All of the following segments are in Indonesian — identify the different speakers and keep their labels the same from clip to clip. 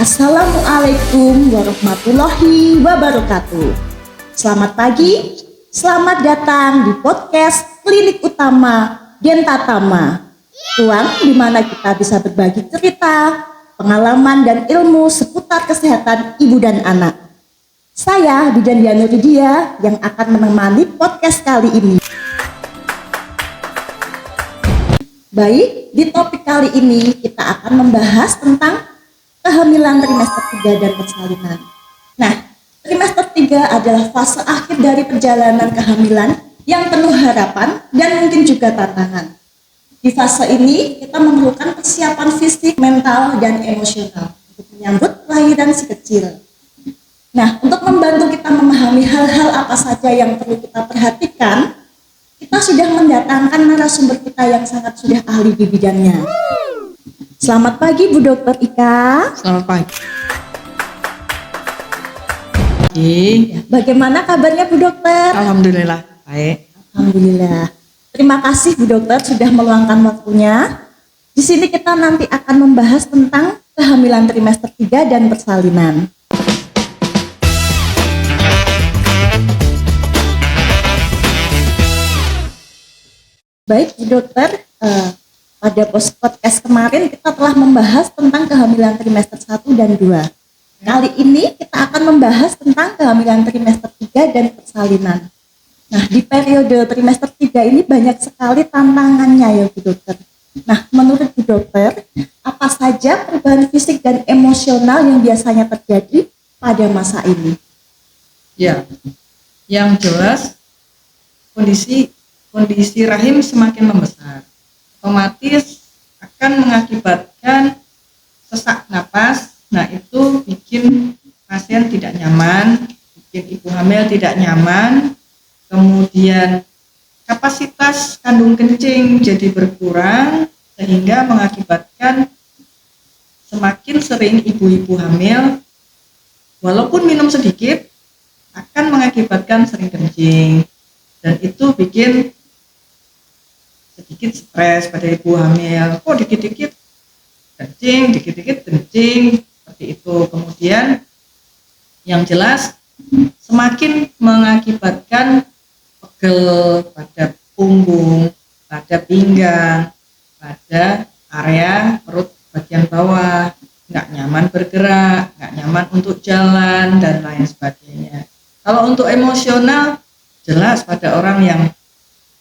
Speaker 1: Assalamualaikum warahmatullahi wabarakatuh. Selamat pagi, selamat datang di podcast Klinik Utama Dentatama. Ruang di mana kita bisa berbagi cerita, pengalaman dan ilmu seputar kesehatan ibu dan anak. Saya Bidan Diana Lydia yang akan menemani podcast kali ini. Baik, di topik kali ini kita akan membahas tentang kehamilan trimester 3 dan persalinan. Nah, trimester 3 adalah fase akhir dari perjalanan kehamilan yang penuh harapan dan mungkin juga tantangan. Di fase ini kita memerlukan persiapan fisik, mental, dan emosional untuk menyambut kelahiran si kecil. Nah, untuk membantu kita memahami hal-hal apa saja yang perlu kita perhatikan, kita sudah mendatangkan narasumber kita yang sangat sudah ahli di bidangnya. Selamat pagi Bu Dokter Ika.
Speaker 2: Selamat pagi.
Speaker 1: Ya, bagaimana kabarnya Bu Dokter?
Speaker 2: Alhamdulillah baik.
Speaker 1: Alhamdulillah. Terima kasih Bu Dokter sudah meluangkan waktunya. Di sini kita nanti akan membahas tentang kehamilan trimester 3 dan persalinan. Baik Bu Dokter, pada podcast kemarin kita telah membahas tentang kehamilan trimester 1 dan 2. Kali ini kita akan membahas tentang kehamilan trimester 3 dan persalinan. Nah, di periode trimester 3 ini banyak sekali tantangannya ya Bu Dokter. Nah, menurut Bu Dokter, apa saja perubahan fisik dan emosional yang biasanya terjadi pada masa ini?
Speaker 2: Ya, yang jelas kondisi rahim semakin membesar, otomatis akan mengakibatkan sesak napas. Nah, itu bikin pasien tidak nyaman, bikin ibu hamil tidak nyaman. Kemudian kapasitas kandung kencing jadi berkurang, sehingga mengakibatkan semakin sering ibu-ibu hamil walaupun minum sedikit akan mengakibatkan sering kencing, dan itu bikin sedikit stres pada ibu hamil. Kok dikit-dikit kencing, seperti itu. Kemudian yang jelas semakin mengakibatkan pegel pada punggung, pada pinggang, pada area perut bagian bawah, nggak nyaman bergerak, nggak nyaman untuk jalan, dan lain sebagainya. Kalau untuk emosional, jelas pada orang yang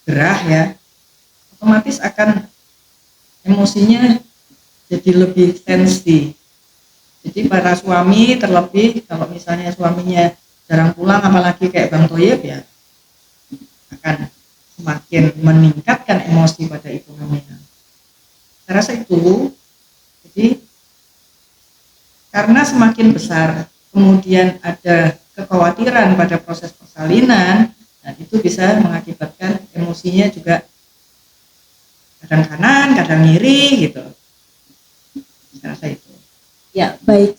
Speaker 2: gerah ya, otomatis akan emosinya jadi lebih sensitif. Jadi para suami terlebih kalau misalnya suaminya jarang pulang, apalagi kayak Bang Toyib ya, akan semakin meningkatkan emosi pada ibu hamil. Saya rasa itu. Jadi karena semakin besar, kemudian ada kekhawatiran pada proses persalinan, dan itu bisa mengakibatkan emosinya juga kadang kanan, kadang kiri gitu. Saya rasa itu.
Speaker 1: Ya, baik.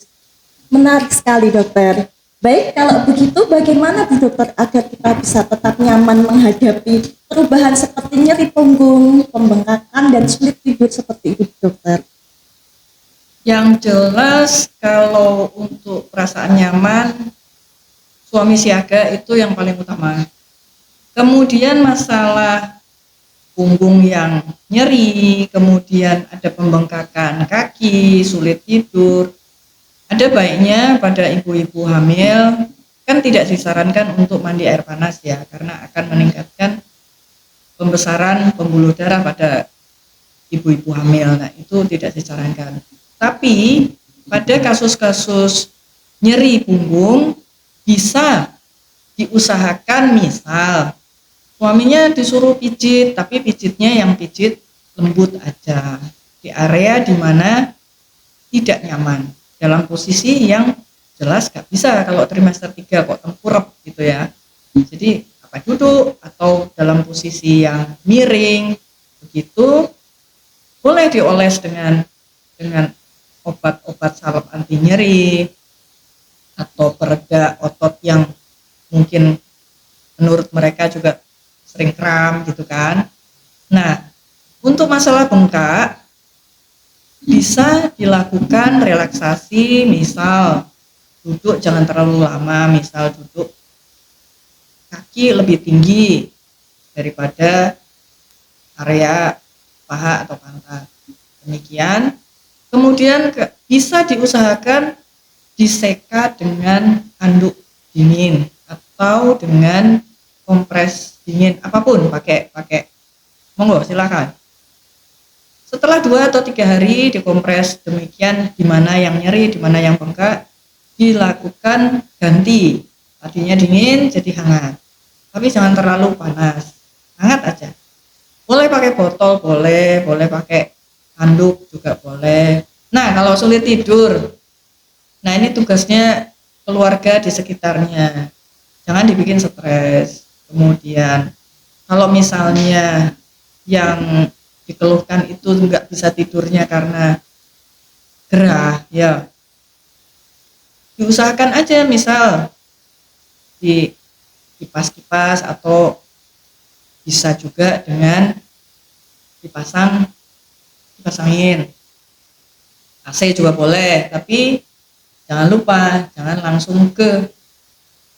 Speaker 1: Menarik sekali Dokter. Baik, kalau begitu bagaimana Bu Dokter agar kita bisa tetap nyaman menghadapi perubahan seperti nyeri punggung, pembengkakan, dan sulit tidur seperti itu Dokter?
Speaker 2: Yang jelas kalau untuk perasaan nyaman, suami siaga itu yang paling utama. Kemudian masalah punggung yang nyeri, kemudian ada pembengkakan kaki, sulit tidur. Ada baiknya pada ibu-ibu hamil kan tidak disarankan untuk mandi air panas ya, karena akan meningkatkan pembesaran pembuluh darah pada ibu-ibu hamil. Nah, itu tidak disarankan. Tapi pada kasus-kasus nyeri punggung bisa diusahakan, misal suaminya disuruh pijit, tapi pijitnya yang pijit lembut aja di area di mana tidak nyaman, dalam posisi yang jelas gak bisa kalau trimester 3 kok tengkurap gitu ya. Jadi apa duduk atau dalam posisi yang miring begitu, boleh dioles dengan obat-obat salep anti nyeri atau pereda otot yang mungkin menurut mereka juga sering kram gitu kan. Nah, untuk masalah bengkak, bisa dilakukan relaksasi, misal duduk jangan terlalu lama, misal duduk kaki lebih tinggi daripada area paha atau pantat. Demikian. Kemudian bisa diusahakan diseka dengan handuk dingin atau dengan kompres dingin, apapun pakai monggo silakan. Setelah 2 atau 3 hari dikompres demikian, di mana yang nyeri, di mana yang bengkak, dilakukan ganti. Tadinya dingin jadi hangat, tapi jangan terlalu panas, hangat aja. Boleh pakai botol, boleh pakai handuk juga boleh. Nah, kalau sulit tidur, nah ini tugasnya keluarga di sekitarnya. Jangan dibikin stres. Kemudian, kalau misalnya yang dikeluhkan itu nggak bisa tidurnya karena gerah, ya diusahakan aja misal dikipas-kipas atau bisa juga dengan dipasangin AC juga boleh, tapi jangan lupa jangan langsung ke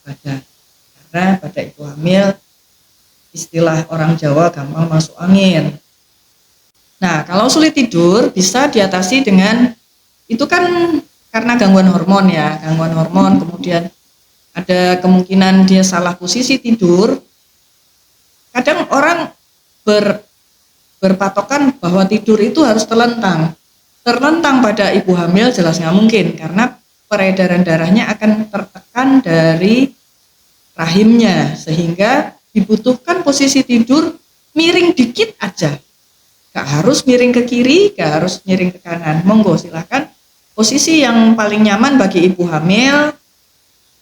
Speaker 2: badan, karena pada ibu hamil istilah orang Jawa gampang masuk angin. Nah, kalau sulit tidur bisa diatasi dengan, itu kan karena gangguan hormon ya, kemudian ada kemungkinan dia salah posisi tidur. Kadang orang berpatokan bahwa tidur itu harus terlentang pada ibu hamil, jelas nggak mungkin, karena peredaran darahnya akan tertekan dari rahimnya, sehingga dibutuhkan posisi tidur miring dikit aja, gak harus miring ke kiri, gak harus miring ke kanan, monggo silahkan. Posisi yang paling nyaman bagi ibu hamil,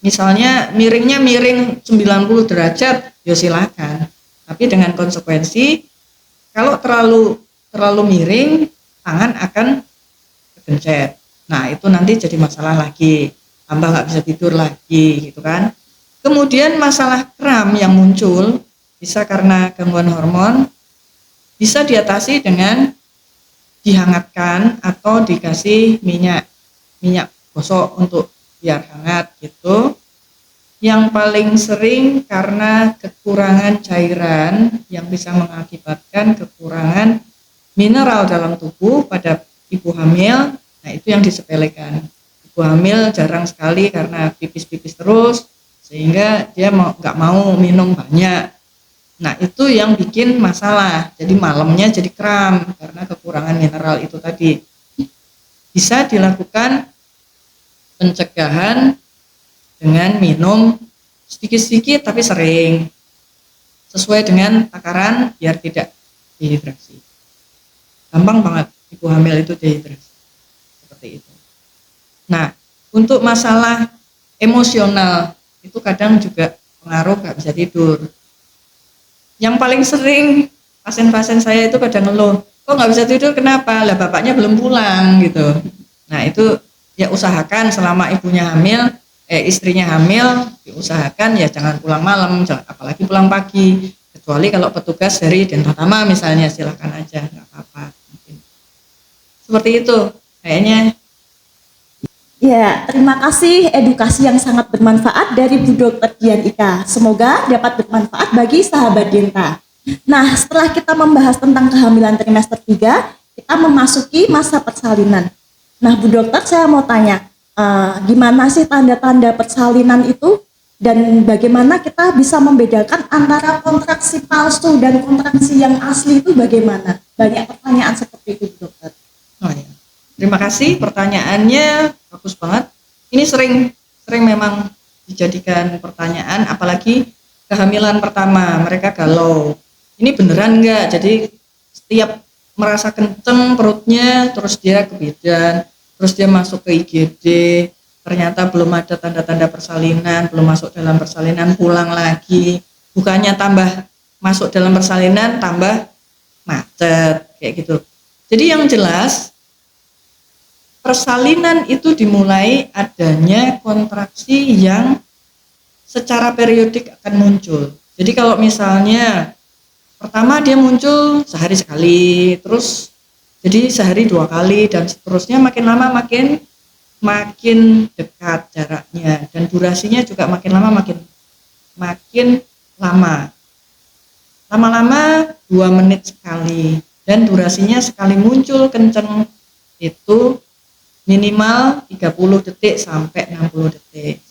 Speaker 2: misalnya miringnya miring 90 derajat, ya silahkan, tapi dengan konsekuensi kalau terlalu miring, tangan akan kegencet. Nah, itu nanti jadi masalah lagi, tambah nggak bisa tidur lagi, gitu kan. Kemudian masalah kram yang muncul bisa karena gangguan hormon, bisa diatasi dengan dihangatkan atau dikasih minyak gosok untuk biar hangat gitu. Yang paling sering karena kekurangan cairan yang bisa mengakibatkan kekurangan mineral dalam tubuh pada ibu hamil. Nah, itu yang disepelekan. Ibu hamil jarang sekali karena pipis terus, sehingga dia nggak mau minum banyak. Nah, itu yang bikin masalah. Jadi malamnya jadi kram karena kekurangan mineral itu tadi. Bisa dilakukan pencegahan dengan minum sedikit-sedikit tapi sering, sesuai dengan takaran biar tidak dehidrasi. Gampang banget ibu hamil itu dehidrasi seperti itu. Nah, untuk masalah emosional itu kadang juga pengaruh, gak bisa tidur. Yang paling sering pasien-pasien saya itu pada ngeluh, kok gak bisa tidur, kenapa? Lah bapaknya belum pulang gitu. Nah, itu ya usahakan selama istrinya hamil, diusahakan ya jangan pulang malam, apalagi pulang pagi, kecuali kalau petugas dari Denpatama misalnya, silahkan aja, nggak apa-apa. Mungkin seperti itu kayaknya.
Speaker 1: Ya, terima kasih edukasi yang sangat bermanfaat dari Bu Dr. Dian Ika. Semoga dapat bermanfaat bagi sahabat Denta. Nah, setelah kita membahas tentang kehamilan trimester 3, kita memasuki masa persalinan. Nah, Bu Dokter, saya mau tanya, gimana sih tanda-tanda persalinan itu, dan bagaimana kita bisa membedakan antara kontraksi palsu dan kontraksi yang asli itu bagaimana? Banyak pertanyaan seperti itu, Bu Dokter.
Speaker 2: Oh ya. Terima kasih, pertanyaannya bagus banget. Ini sering memang dijadikan pertanyaan, apalagi kehamilan pertama, mereka galau. Ini beneran enggak? Jadi setiap merasa kenceng perutnya, terus dia kebidan, terus dia masuk ke IGD, ternyata belum ada tanda-tanda persalinan, belum masuk dalam persalinan, pulang lagi, bukannya tambah masuk dalam persalinan, tambah macet, kayak gitu. Jadi yang jelas, persalinan itu dimulai adanya kontraksi yang secara periodik akan muncul. Jadi kalau misalnya pertama dia muncul sehari sekali, terus Jadi sehari 2 kali dan seterusnya, makin lama makin dekat jaraknya, dan durasinya juga makin lama makin lama. Lama-lama 2 menit sekali, dan durasinya sekali muncul kenceng itu minimal 30 detik sampai 60 detik.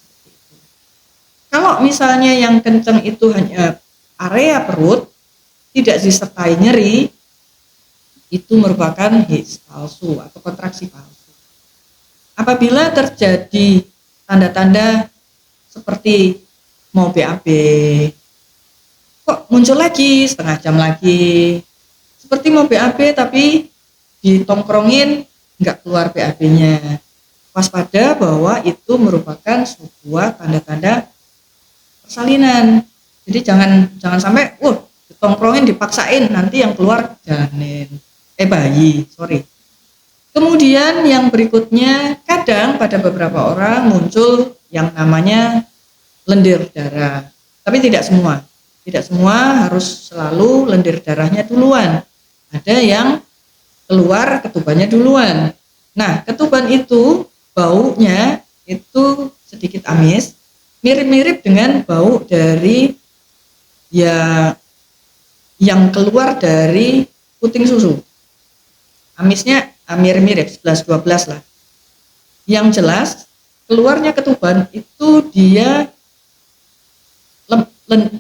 Speaker 2: Kalau misalnya yang kenceng itu hanya area perut, tidak disertai nyeri, itu merupakan HIS palsu atau kontraksi palsu. Apabila terjadi tanda-tanda seperti mau BAB, kok muncul lagi setengah jam lagi, seperti mau BAB tapi ditongkrongin nggak keluar BAB-nya, waspada bahwa itu merupakan sebuah tanda-tanda persalinan. Jadi jangan sampai ditongkrongin dipaksain nanti yang keluar bayi. Kemudian yang berikutnya, kadang pada beberapa orang muncul yang namanya lendir darah. Tapi tidak semua harus selalu lendir darahnya duluan. Ada yang keluar ketubannya duluan. Nah, ketuban itu baunya itu sedikit amis, mirip-mirip dengan bau dari yang keluar dari puting susu. Amisnya mirip-mirip 11-12 lah. Yang jelas keluarnya ketuban itu dia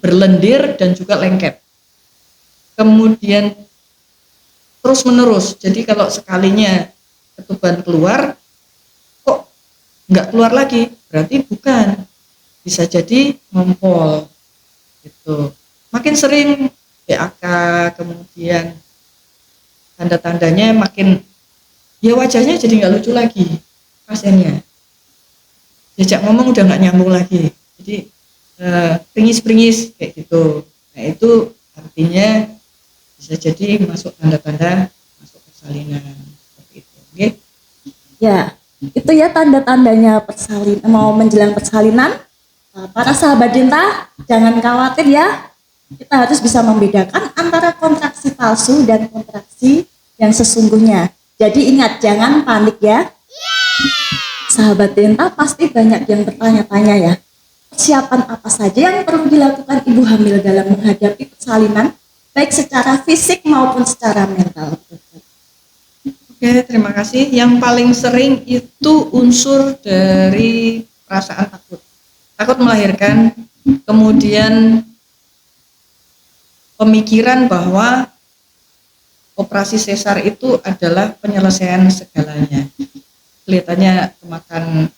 Speaker 2: berlendir dan juga lengket. Kemudian terus menerus. Jadi kalau sekalinya ketuban keluar kok nggak keluar lagi, berarti bukan. Bisa jadi ngompol gitu. Makin sering PAK, kemudian tanda-tandanya makin, wajahnya jadi nggak lucu lagi pasiennya, diajak ngomong udah nggak nyambung lagi, jadi pringis kayak gitu. Nah itu artinya bisa jadi masuk tanda-tanda masuk persalinan seperti itu. Oke?
Speaker 1: Ya, itu ya tanda-tandanya persalinan, mau menjelang persalinan. Para sahabat Dinta, jangan khawatir ya. Kita harus bisa membedakan antara kontraksi palsu dan kontraksi yang sesungguhnya. Jadi ingat, jangan panik ya. Sahabat Dinta pasti banyak yang bertanya-tanya ya. Persiapan apa saja yang perlu dilakukan ibu hamil dalam menghadapi persalinan, baik secara fisik maupun secara mental.
Speaker 2: Oke, terima kasih. Yang paling sering itu unsur dari perasaan takut melahirkan, kemudian pemikiran bahwa operasi sesar itu adalah penyelesaian segalanya. Kelihatannya kemakan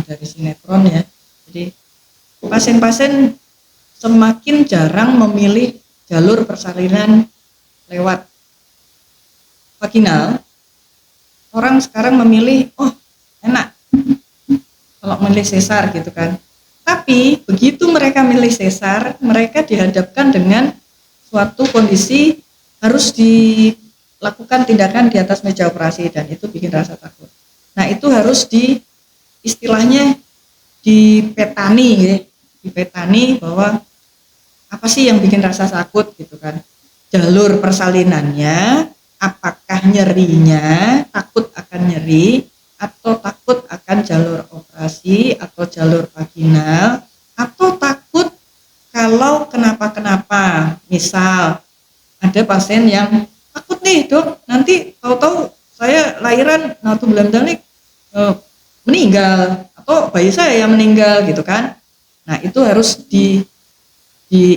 Speaker 2: dari sinetron ya. Jadi pasien-pasien semakin jarang memilih jalur persalinan lewat vaginal. Orang sekarang memilih, enak kalau milih sesar gitu kan. Tapi begitu mereka milih sesar, mereka dihadapkan dengan suatu kondisi harus dilakukan tindakan di atas meja operasi, dan itu bikin rasa takut. Nah itu harus istilahnya dipetani bahwa apa sih yang bikin rasa takut gitu kan. Jalur persalinannya, apakah nyerinya, takut akan nyeri, atau takut akan jalur operasi atau jalur vaginal, atau takut kalau kenapa-kenapa. Misal ada pasien yang takut nih dok, nanti tahu-tahu saya lahiran bulan dalik meninggal, atau bayi saya yang meninggal gitu kan. Nah itu harus di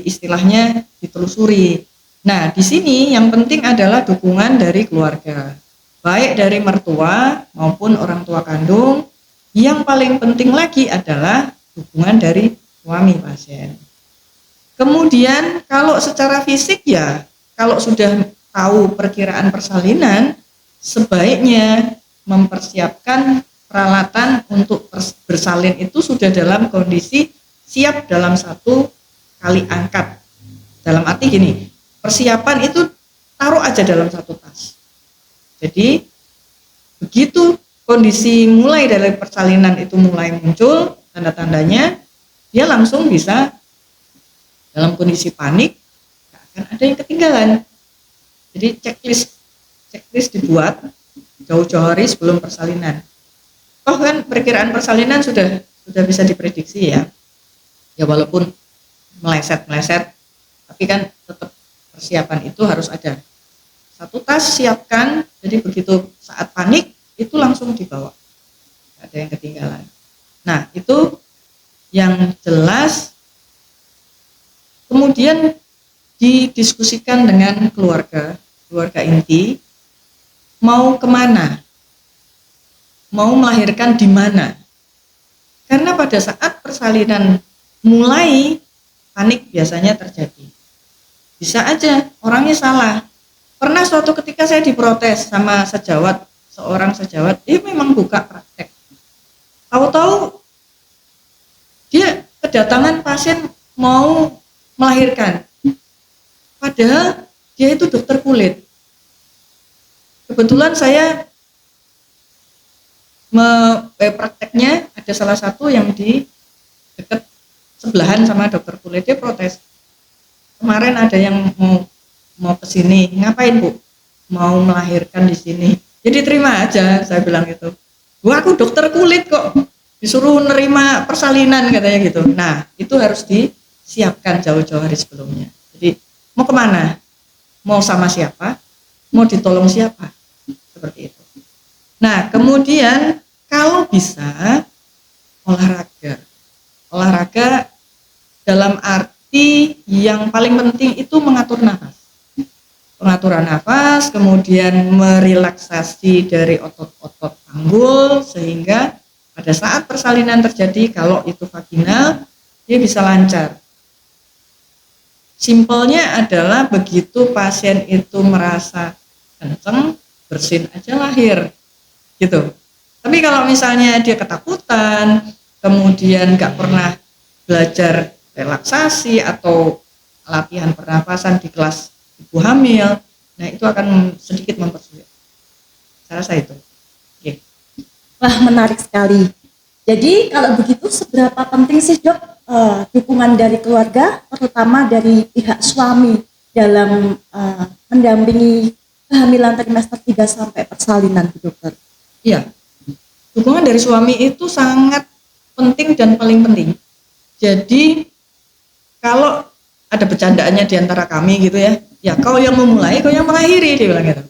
Speaker 2: istilahnya ditelusuri. Nah di sini yang penting adalah dukungan dari keluarga, baik dari mertua maupun orang tua kandung. Yang paling penting lagi adalah dukungan dari suami pasien. Kemudian kalau secara fisik ya, kalau sudah tahu perkiraan persalinan, sebaiknya mempersiapkan peralatan untuk bersalin itu sudah dalam kondisi siap dalam 1 kali angkat. Dalam arti gini, persiapan itu taruh aja dalam 1 tas. Jadi begitu kondisi mulai dari persalinan itu mulai muncul tanda-tandanya, dia langsung bisa dalam kondisi panik, gak akan ada yang ketinggalan. Jadi checklist dibuat jauh-jauh hari sebelum persalinan. Toh kan perkiraan persalinan sudah bisa diprediksi ya. Ya walaupun meleset, tapi kan tetap persiapan itu harus ada. Satu tas siapkan, jadi begitu saat panik itu langsung dibawa, nggak ada yang ketinggalan. Nah itu yang jelas. Kemudian didiskusikan dengan keluarga inti, mau kemana, mau melahirkan di mana. Karena pada saat persalinan mulai, panik biasanya terjadi. Bisa aja orangnya salah. Pernah suatu ketika saya diprotes sama seorang sejawat, dia memang buka praktek. Tahu-tahu dia kedatangan pasien mau melahirkan. Padahal dia itu dokter kulit. Kebetulan saya prakteknya ada salah satu yang di dekat sebelahan sama dokter kulit. Dia protes. Kemarin ada yang mau ke sini, ngapain Bu? Mau melahirkan di sini. Jadi terima aja, saya bilang gitu. Wah, aku dokter kulit kok disuruh nerima persalinan katanya gitu. Nah, itu harus disiapkan jauh-jauh hari sebelumnya. Jadi mau kemana? Mau sama siapa? Mau ditolong siapa? Seperti itu. Nah, kemudian kalau bisa olahraga dalam arti yang paling penting itu mengatur nafas. Pengaturan nafas, kemudian merelaksasi dari otot-otot panggul sehingga pada saat persalinan terjadi, kalau itu vaginal, dia bisa lancar. Simpelnya adalah begitu pasien itu merasa kenceng, bersin aja lahir, gitu. Tapi kalau misalnya dia ketakutan, kemudian nggak pernah belajar relaksasi atau latihan pernapasan di kelas ibu hamil, nah itu akan sedikit mempersulit. Saya rasa itu. Oke.
Speaker 1: Wah, menarik sekali. Jadi kalau begitu seberapa penting sih Dok dukungan dari keluarga, terutama dari pihak suami dalam mendampingi kehamilan trimester 3 sampai persalinan, Bu Dokter?
Speaker 2: Iya, dukungan dari suami itu sangat penting dan paling penting. Jadi kalau ada bercandaannya di antara kami gitu ya, kau yang memulai, kau yang mengakhiri, dia bilang gitu.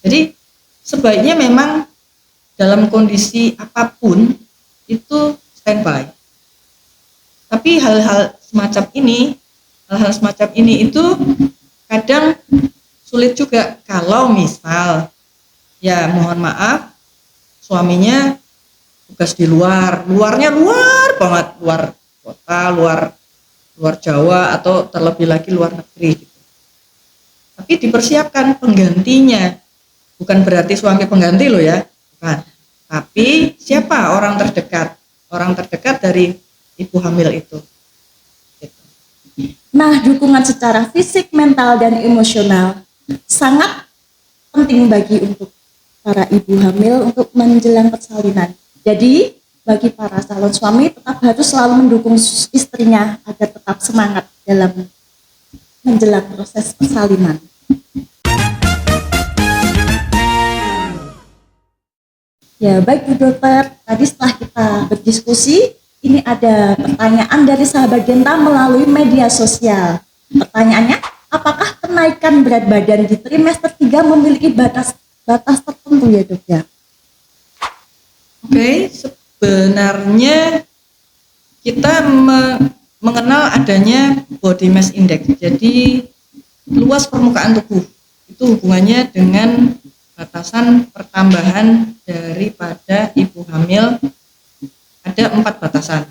Speaker 2: Jadi sebaiknya memang dalam kondisi apapun itu standby. Tapi hal-hal semacam ini itu kadang sulit juga kalau misal ya mohon maaf suaminya tugas di luarnya luar banget, luar kota, luar Jawa atau terlebih lagi luar negeri gitu. Tapi dipersiapkan penggantinya, bukan berarti suami pengganti loh ya, bukan. Tapi siapa orang terdekat dari ibu hamil itu. Gitu.
Speaker 1: Nah, dukungan secara fisik, mental, dan emosional sangat penting untuk para ibu hamil untuk menjelang persalinan. Jadi bagi para calon suami tetap harus selalu mendukung istrinya agar tetap semangat dalam menjelang proses persalinan. Ya, baik Bu Dokter, tadi setelah kita berdiskusi, ini ada pertanyaan dari sahabat Genta melalui media sosial. Pertanyaannya, apakah kenaikan berat badan di trimester 3 memiliki batas tertentu ya Dok ya?
Speaker 2: Oke, sebenarnya kita mengenal adanya body mass index. Jadi luas permukaan tubuh itu hubungannya dengan batasan pertambahan daripada ibu hamil. Ada 4 batasan.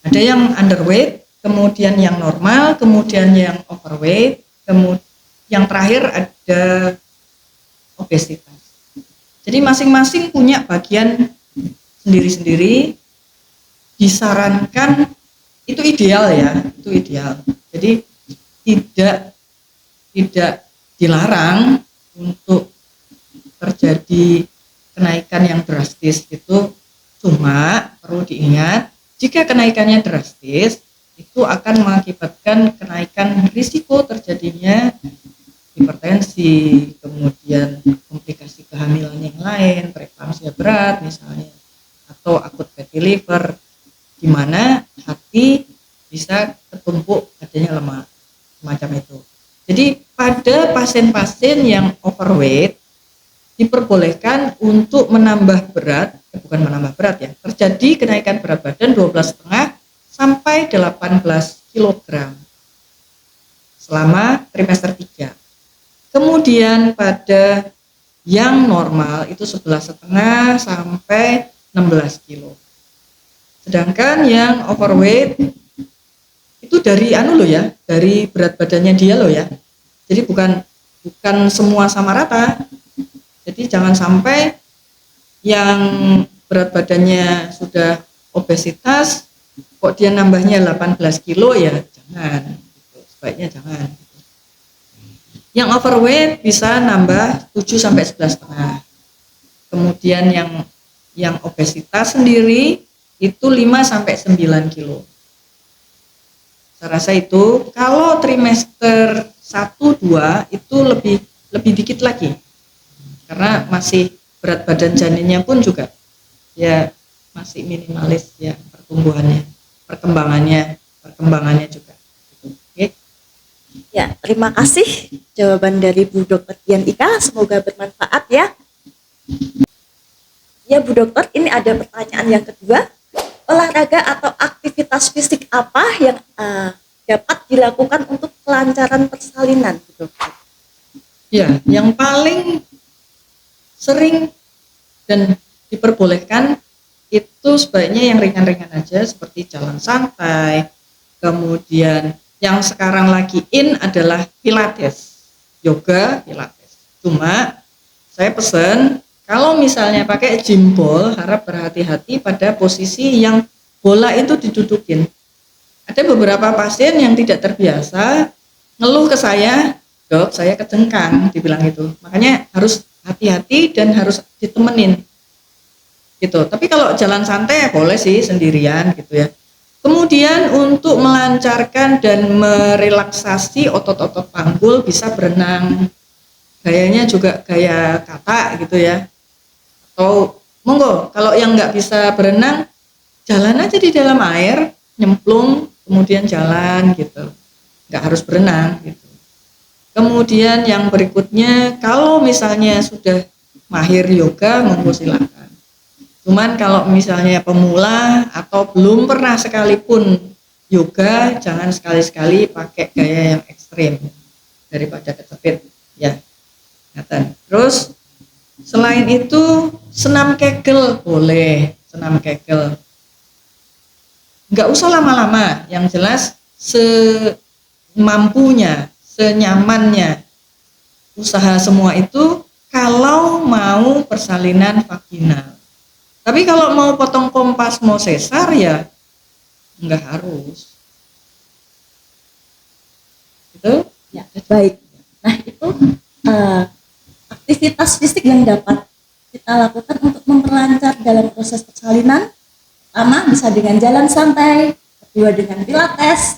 Speaker 2: Ada yang underweight, kemudian yang normal, kemudian yang overweight, kemudian yang terakhir ada obesitas. Jadi masing-masing punya bagian sendiri-sendiri. Disarankan itu ideal ya, itu ideal. Jadi tidak dilarang untuk terjadi kenaikan yang drastis itu, cuma perlu diingat jika kenaikannya drastis itu akan mengakibatkan kenaikan risiko terjadinya hipertensi, kemudian komplikasi kehamilan yang lain, preeklamsia berat misalnya, atau akut fatty liver, di mana hati bisa ketumpuk adanya lemak, semacam itu. Jadi pada pasien-pasien yang overweight diperbolehkan untuk menambah berat, bukan menambah berat ya, terjadi kenaikan berat badan 12,5 sampai 18 kg selama trimester 3. Kemudian pada yang normal itu 11,5 sampai 16 kilo. Sedangkan yang overweight itu dari dari berat badannya dia loh ya. Jadi bukan semua sama rata. Jadi jangan sampai yang berat badannya sudah obesitas kok dia nambahnya 18 kilo ya, jangan. Sebaiknya jangan. Yang overweight bisa nambah 7 sampai 11,5. Kemudian yang obesitas sendiri itu 5 sampai 9 kilo. Saya rasa itu kalau trimester 1 2 itu lebih dikit lagi. Karena masih berat badan janinnya pun juga ya masih minimalis ya perkembangannya juga. Oke.
Speaker 1: Ya, terima kasih jawaban dari Bu Dokter Dian Ika, semoga bermanfaat ya. Ya Bu Dokter, ini ada pertanyaan yang kedua. Olahraga atau aktivitas fisik apa yang dapat dilakukan untuk kelancaran persalinan, Bu Dokter?
Speaker 2: Ya, yang paling sering dan diperbolehkan itu sebaiknya yang ringan-ringan aja seperti jalan santai, kemudian yang sekarang lagi in adalah pilates, yoga, pilates. Cuma saya pesan kalau misalnya pakai gym ball harap berhati-hati pada posisi yang bola itu didudukin. Ada beberapa pasien yang tidak terbiasa ngeluh ke saya, dok saya kejengkang, dibilang itu. Makanya harus hati-hati dan harus ditemenin gitu. Tapi kalau jalan santai boleh sih sendirian gitu ya. Kemudian untuk melancarkan dan merelaksasi otot-otot panggul bisa berenang. Gayanya juga gaya kata gitu ya. Atau monggo kalau yang nggak bisa berenang jalan aja di dalam air, nyemplung kemudian jalan gitu. Nggak harus berenang gitu. Kemudian yang berikutnya kalau misalnya sudah mahir yoga monggo silakan. Cuman kalau misalnya pemula atau belum pernah sekalipun yoga, jangan sekali-sekali pakai gaya yang ekstrim daripada kecepit ya. Terus selain itu senam kegel boleh, senam kegel. Nggak usah lama-lama, yang jelas semampunya, senyamannya. Usaha semua itu kalau mau persalinan vaginal. Tapi kalau mau potong kompas, mau sesar ya nggak harus. Itu
Speaker 1: ya baik. Nah itu aktivitas fisik yang dapat kita lakukan untuk memperlancar dalam proses persalinan. Pertama bisa dengan jalan santai, kedua dengan pilates,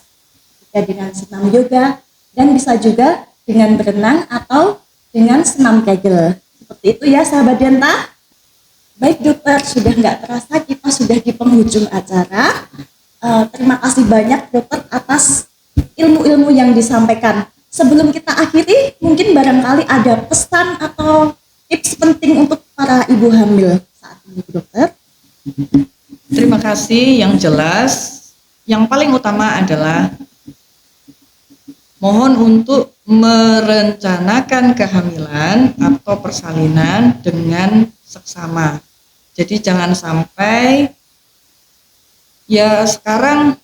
Speaker 1: ketiga dengan senam yoga, dan bisa juga dengan berenang atau dengan senam kegel. Seperti itu ya sahabat Denta. Baik dokter, sudah nggak terasa kita sudah di penghujung acara. Terima kasih banyak dokter atas ilmu-ilmu yang disampaikan. Sebelum kita akhiri, mungkin barangkali ada pesan atau tips penting untuk para ibu hamil saat ini dokter.
Speaker 2: Terima kasih. Yang jelas, yang paling utama adalah mohon untuk merencanakan kehamilan atau persalinan dengan seksama. Jadi jangan sampai ya sekarang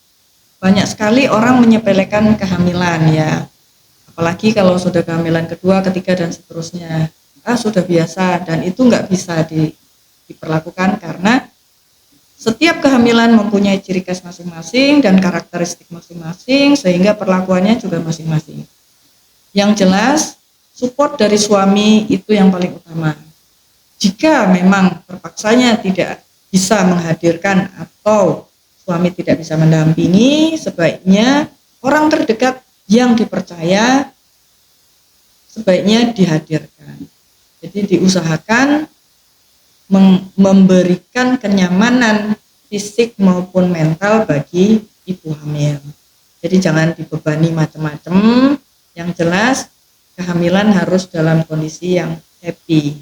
Speaker 2: banyak sekali orang menyepelekan kehamilan ya. Apalagi kalau sudah kehamilan kedua, ketiga dan seterusnya. Sudah biasa dan itu nggak bisa diperlakukan karena setiap kehamilan mempunyai ciri khas masing-masing dan karakteristik masing-masing sehingga perlakuannya juga masing-masing. Yang jelas support dari suami itu yang paling utama. Jika memang terpaksanya tidak bisa menghadirkan atau suami tidak bisa mendampingi, sebaiknya orang terdekat yang dipercaya sebaiknya dihadirkan. Jadi diusahakan memberikan kenyamanan fisik maupun mental bagi ibu hamil. Jadi jangan dibebani macam-macam. Yang jelas kehamilan harus dalam kondisi yang happy.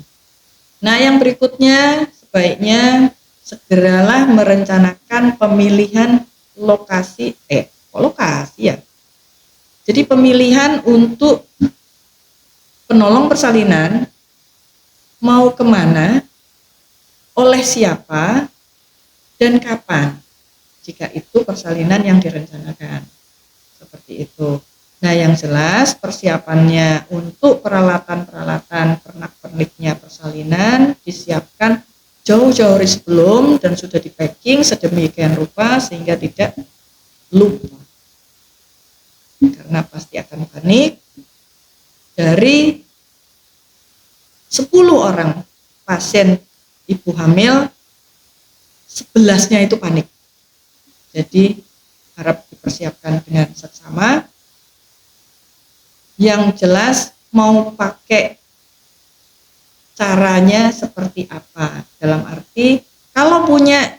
Speaker 2: Nah, yang berikutnya sebaiknya segeralah merencanakan pemilihan lokasi ya. Jadi pemilihan untuk penolong persalinan mau kemana, oleh siapa, dan kapan, jika itu persalinan yang direncanakan. Seperti itu. Nah, yang jelas persiapannya untuk peralatan-peralatan pernak-perniknya persalinan disiapkan jauh-jauh hari sebelum dan sudah di packing sedemikian rupa sehingga tidak lupa. Karena pasti akan panik. Dari 10 orang pasien ibu hamil, 11-nya itu panik. Jadi harap dipersiapkan dengan seksama. Yang jelas mau pakai caranya seperti apa. Dalam arti kalau punya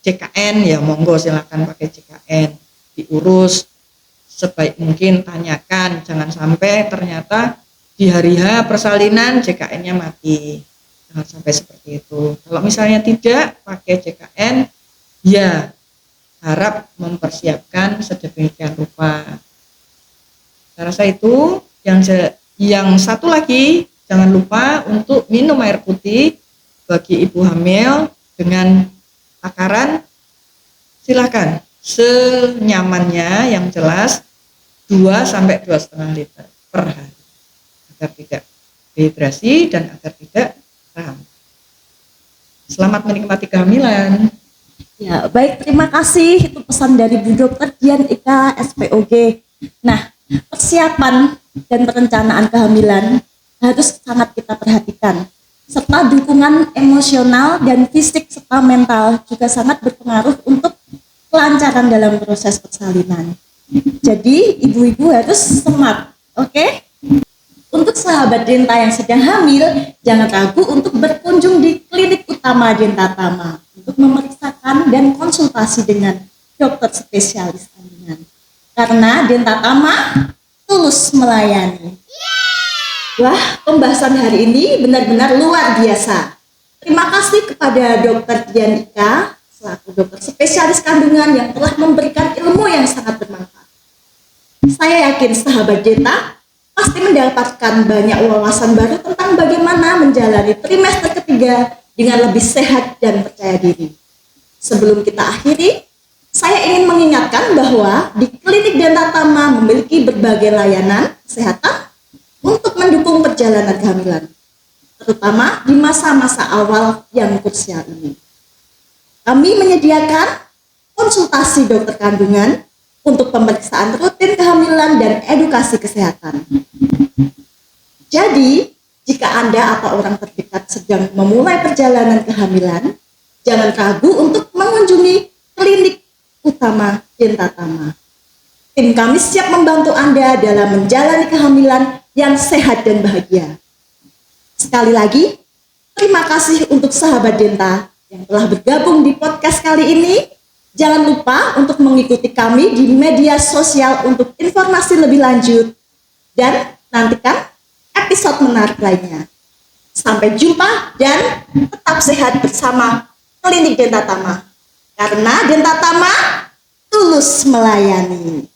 Speaker 2: JKN ya monggo silakan pakai JKN, diurus sebaik mungkin, tanyakan, jangan sampai ternyata di hari H persalinan JKN-nya mati. Jangan sampai seperti itu. Kalau misalnya tidak pakai JKN, ya harap mempersiapkan sedemikian rupa. Saya rasa itu. Yang satu lagi, jangan lupa untuk minum air putih bagi ibu hamil dengan takaran silakan senyamannya, yang jelas 2 sampai 2,5 liter per hari agar tidak dehidrasi dan agar tidak ramah. Selamat menikmati kehamilan.
Speaker 1: Ya, baik, terima kasih. Itu pesan dari Bu Dr. Dian Ika, SPOG. Nah, persiapan dan perencanaan kehamilan harus sangat kita perhatikan, serta dukungan emosional dan fisik serta mental juga sangat berpengaruh untuk kelancaran dalam proses persalinan. Jadi ibu-ibu harus semangat, oke? Untuk sahabat Denta yang sedang hamil, jangan ragu untuk berkunjung di klinik utama Denta Tama untuk memeriksakan dan konsultasi dengan dokter spesialis kandungan. Karena Denta Tama tulus melayani. Wah, pembahasan hari ini benar-benar luar biasa. Terima kasih kepada Dr. Dian Ika selaku dokter spesialis kandungan yang telah memberikan ilmu yang sangat bermanfaat. Saya yakin sahabat Denta pasti mendapatkan banyak wawasan baru tentang bagaimana menjalani trimester ketiga dengan lebih sehat dan percaya diri. Sebelum kita akhiri, saya ingin mengingatkan bahwa di Klinik Denta Tama memiliki berbagai layanan kesehatan untuk mendukung perjalanan kehamilan, terutama di masa-masa awal yang krusial ini. Kami menyediakan konsultasi dokter kandungan untuk pemeriksaan rutin kehamilan dan edukasi kesehatan. Jadi, jika Anda atau orang terdekat sedang memulai perjalanan kehamilan, jangan ragu untuk mengunjungi klinik utama Denta Tama. Tim kami siap membantu Anda dalam menjalani kehamilan yang sehat dan bahagia. Sekali lagi, terima kasih untuk sahabat Denta yang telah bergabung di podcast kali ini. Jangan lupa untuk mengikuti kami di media sosial untuk informasi lebih lanjut. Dan nantikan episode menarik lainnya. Sampai jumpa dan tetap sehat bersama Klinik Denta Tama. Karena Denta Tama tulus melayani.